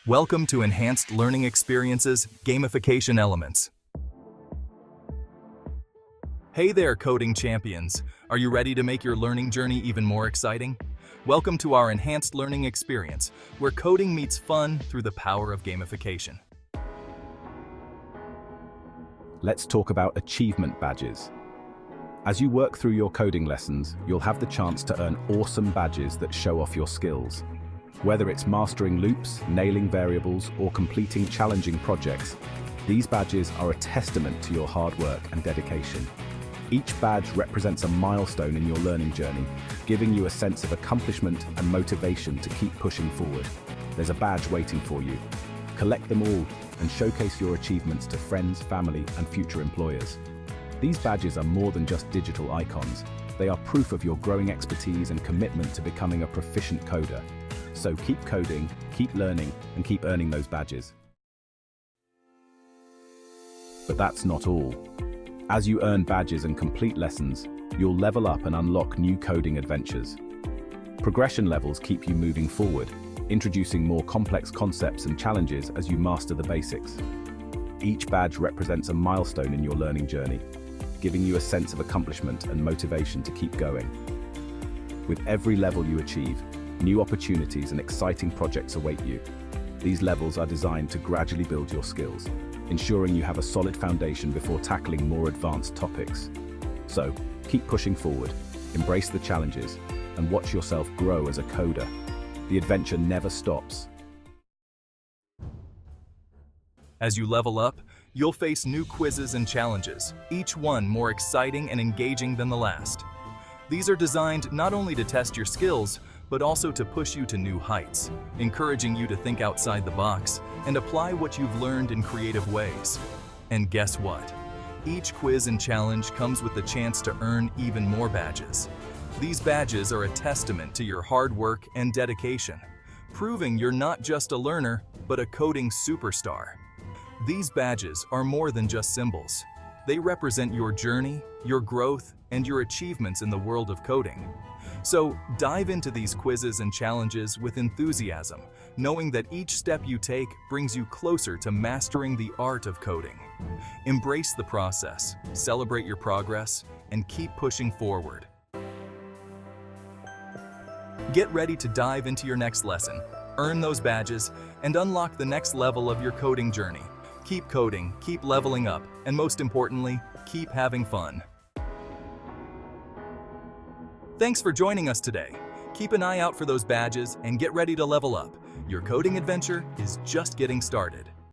Welcome to Enhanced Learning Experiences Gamification Elements. Hey there, coding champions! Are you ready to make your learning journey even more exciting? Welcome to our Enhanced Learning Experience, where coding meets fun through the power of gamification. Let's talk about achievement badges. As you work through your coding lessons, you'll have the chance to earn awesome badges that show off your skills. Whether it's mastering loops, nailing variables, or completing challenging projects, these badges are a testament to your hard work and dedication. Each badge represents a milestone in your learning journey, giving you a sense of accomplishment and motivation to keep pushing forward. There's a badge waiting for you. Collect them all and showcase your achievements to friends, family, and future employers. These badges are more than just digital icons. They are proof of your growing expertise and commitment to becoming a proficient coder. So keep coding, keep learning, and keep earning those badges. But that's not all. As you earn badges and complete lessons, you'll level up and unlock new coding adventures. Progression levels keep you moving forward, introducing more complex concepts and challenges as you master the basics. Each badge represents a milestone in your learning journey, giving you a sense of accomplishment and motivation to keep going. With every level you achieve, new opportunities and exciting projects await you. These levels are designed to gradually build your skills, ensuring you have a solid foundation before tackling more advanced topics. So, keep pushing forward, embrace the challenges, and watch yourself grow as a coder. The adventure never stops. As you level up, you'll face new quizzes and challenges, each one more exciting and engaging than the last. These are designed not only to test your skills, but also to push you to new heights, encouraging you to think outside the box and apply what you've learned in creative ways. And guess what? Each quiz and challenge comes with the chance to earn even more badges. These badges are a testament to your hard work and dedication, proving you're not just a learner, but a coding superstar. These badges are more than just symbols. They represent your journey, your growth, and your achievements in the world of coding. So dive into these quizzes and challenges with enthusiasm, knowing that each step you take brings you closer to mastering the art of coding. Embrace the process, celebrate your progress, and keep pushing forward. Get ready to dive into your next lesson, earn those badges, and unlock the next level of your coding journey. Keep coding, keep leveling up, and most importantly, keep having fun. Thanks for joining us today. Keep an eye out for those badges and get ready to level up. Your coding adventure is just getting started.